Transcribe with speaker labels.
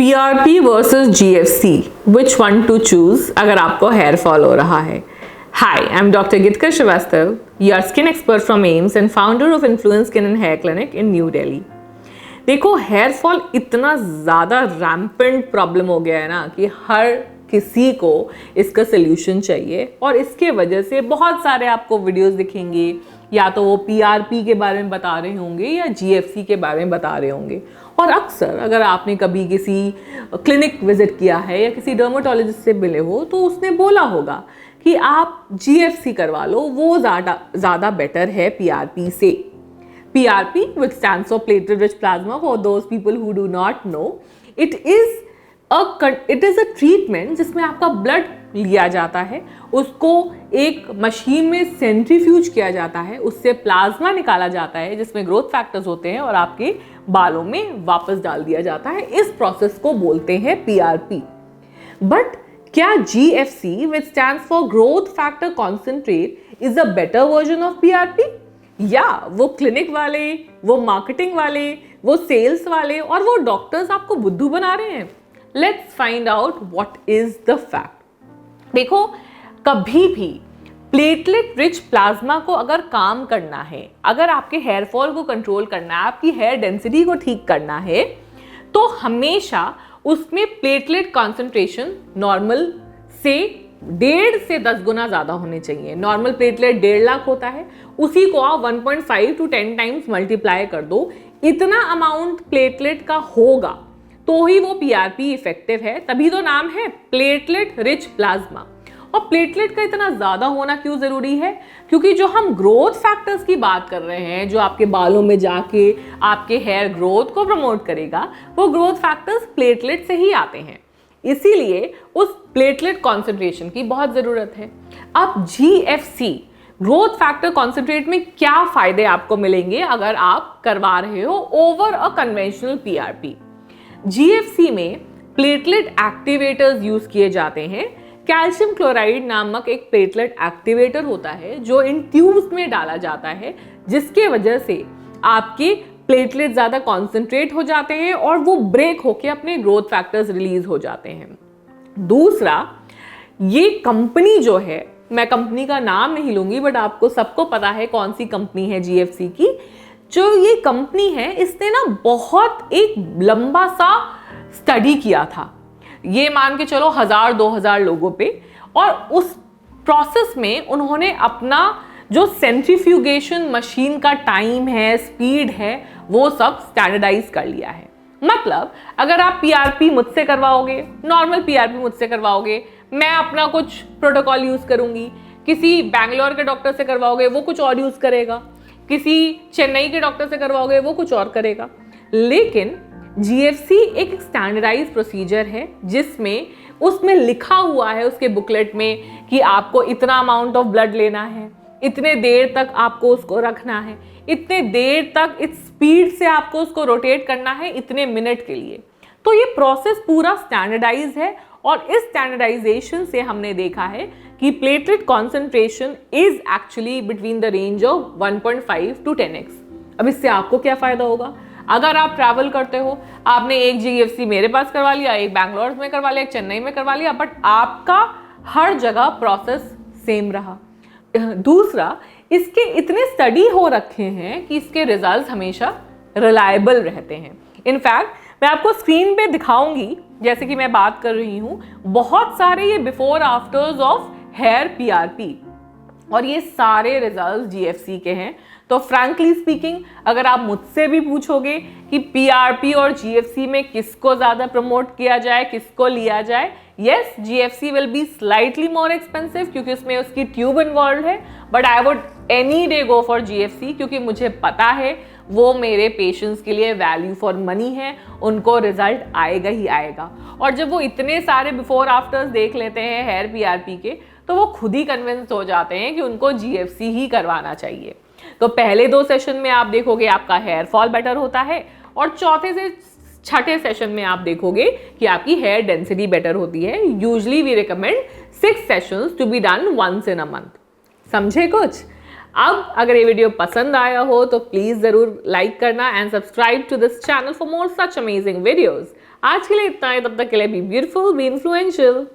Speaker 1: PRP versus GFC, which one to choose अगर आपको hair fall हो रहा है। Hi, I am doctor Gitkar Srivastava, your skin expert from AIIMS and founder of influence skin and hair clinic in New Delhi. देखो, hair fall इतना ज़्यादा rampant problem हो गया है ना कि हर किसी को इसका सोल्यूशन चाहिए, और इसके वजह से बहुत सारे आपको वीडियोस दिखेंगे, या तो वो PRP के बारे में बता रहे होंगे या GFC के बारे में बता रहे होंगे। और अक्सर अगर आपने कभी किसी क्लिनिक विजिट किया है या किसी डर्मेटोलॉजिस्ट से मिले हो तो उसने बोला होगा कि आप GFC करवा लो, वो ज़्यादा बेटर है PRP से। PRP, which stands for platelet rich plasma, for those people who do not know, it is a treatment जिसमें आपका ब्लड लिया जाता है, उसको एक मशीन में सेंट्रीफ्यूज किया जाता है, उससे प्लाज्मा निकाला जाता है जिसमें ग्रोथ फैक्टर्स होते हैं और आपके बालों में वापस डाल दिया जाता है। इस प्रोसेस को बोलते हैं PRP। बट क्या GFC, which stands for growth factor concentrate, is a better version of PRP? या वो क्लिनिक वाले, वो मार्केटिंग वाले, वो सेल्स वाले और वो डॉक्टर्स आपको बुद्धू बना रहे हैं? Let's find out what is the fact. देखो, कभी भी प्लेटलेट रिच प्लाज्मा को अगर काम करना है, अगर आपके हेयर फॉल को कंट्रोल करना है, आपकी हेयर डेंसिटी को ठीक करना है, तो हमेशा उसमें प्लेटलेट कॉन्सेंट्रेशन नॉर्मल से 1.5 से 10 गुना ज़्यादा होने चाहिए। नॉर्मल प्लेटलेट 1.5 लाख होता है, उसी को आप 1.5 to 10 टाइम्स मल्टीप्लाई कर दो। इतना अमाउंट प्लेटलेट का होगा तो ही वो PRP इफेक्टिव है, तभी तो नाम है प्लेटलेट रिच प्लाज्मा। और प्लेटलेट का इतना ज़्यादा होना क्यों ज़रूरी है? क्योंकि जो हम ग्रोथ फैक्टर्स की बात कर रहे हैं, जो आपके बालों में जाके आपके हेयर ग्रोथ को प्रमोट करेगा, वो ग्रोथ फैक्टर्स प्लेटलेट से ही आते हैं। इसीलिए उस प्लेटलेट कॉन्सेंट्रेशन की बहुत ज़रूरत है। अब GFC, ग्रोथ फैक्टर कॉन्सेंट्रेट में क्या फ़ायदे आपको मिलेंगे अगर आप करवा रहे हो over a conventional PRP? GFC में प्लेटलेट एक्टिवेटर्स यूज किए जाते हैं। कैल्शियम क्लोराइड नामक एक प्लेटलेट एक्टिवेटर होता है जो इन ट्यूब्स में डाला जाता है, जिसके वजह से आपके प्लेटलेट ज़्यादा कॉन्सेंट्रेट हो जाते हैं और वो ब्रेक होके अपने ग्रोथ फैक्टर्स रिलीज हो जाते हैं। दूसरा, ये कंपनी जो है, मैं कंपनी का नाम नहीं लूंगी, बट आपको सबको पता है कौन सी कंपनी है GFC की। जो ये कंपनी है, इसने ना बहुत एक लंबा सा स्टडी किया था, ये मान के चलो 1000-2000 लोगों पे, और उस प्रोसेस में उन्होंने अपना जो सेंट्रीफ्यूगेशन मशीन का टाइम है, स्पीड है, वो सब स्टैंडर्डाइज कर लिया है। मतलब अगर आप PRP मुझसे करवाओगे, नॉर्मल PRP मुझसे करवाओगे, मैं अपना कुछ प्रोटोकॉल यूज करूंगी, किसी बैंगलोर के डॉक्टर से करवाओगे वो कुछ और यूज करेगा, किसी चेन्नई के डॉक्टर से करवाओगे वो कुछ और करेगा। लेकिन GFC एक स्टैंडर्डाइज प्रोसीजर है जिसमें उसमें लिखा हुआ है उसके बुकलेट में कि आपको इतना अमाउंट ऑफ ब्लड लेना है, इतने देर तक आपको उसको रखना है, इतने देर तक इस स्पीड से आपको उसको रोटेट करना है, इतने मिनट के लिए। तो ये प्रोसेस पूरा स्टैंडर्डाइज है, और इस स्टैंडर्डाइजेशन से हमने देखा है कि platelet concentration is actually between the range of 1.5 to 10x। अब इससे आपको क्या फ़ायदा होगा? अगर आप ट्रैवल करते हो, आपने एक GFC मेरे पास करवा लिया, एक बैंगलोर में करवा लिया, एक चेन्नई में करवा लिया, बट आपका हर जगह प्रोसेस सेम रहा। दूसरा, इसके इतने स्टडी हो रखे हैं कि इसके रिजल्ट्स हमेशा रिलायबल रहते हैं। इनफैक्ट मैं आपको स्क्रीन पे दिखाऊंगी, जैसे कि मैं बात कर रही हूँ, बहुत सारे ये before afters of hair PRP, और ये सारे रिजल्ट्स GFC के हैं। तो फ्रैंकली स्पीकिंग, अगर आप मुझसे भी पूछोगे कि PRP और GFC में किसको ज़्यादा प्रमोट किया जाए, किसको लिया जाए, yes, GFC will be slightly more expensive क्योंकि उसमें उसकी ट्यूब इन्वॉल्व है, but I would any day go for GFC क्योंकि मुझे पता है वो मेरे पेशेंट्स के लिए वैल्यू फॉर मनी है, उनको रिजल्ट आएगा ही आएगा। और जब वो इतने सारे बिफोर आफ्टर्स देख लेते हैं हेयर PRP के, तो वो खुद ही कन्विंस हो जाते हैं कि उनको GFC ही करवाना चाहिए। तो पहले 2 सेशन में आप देखोगे आपका हेयर फॉल बेटर होता है, और चौथे से छठे सेशन में आप देखोगे कि आपकी हेयर डेंसिटी बेटर होती है। Usually we recommend 6 sessions to be done once in a month. समझे कुछ? अब अगर ये वीडियो पसंद आया हो तो प्लीज जरूर लाइक करना and subscribe to this channel for more such amazing videos. आज के लिए इतना है, तब तक के लिए बी ब्यूटीफुल, बी इन्फ्लुएंशियल।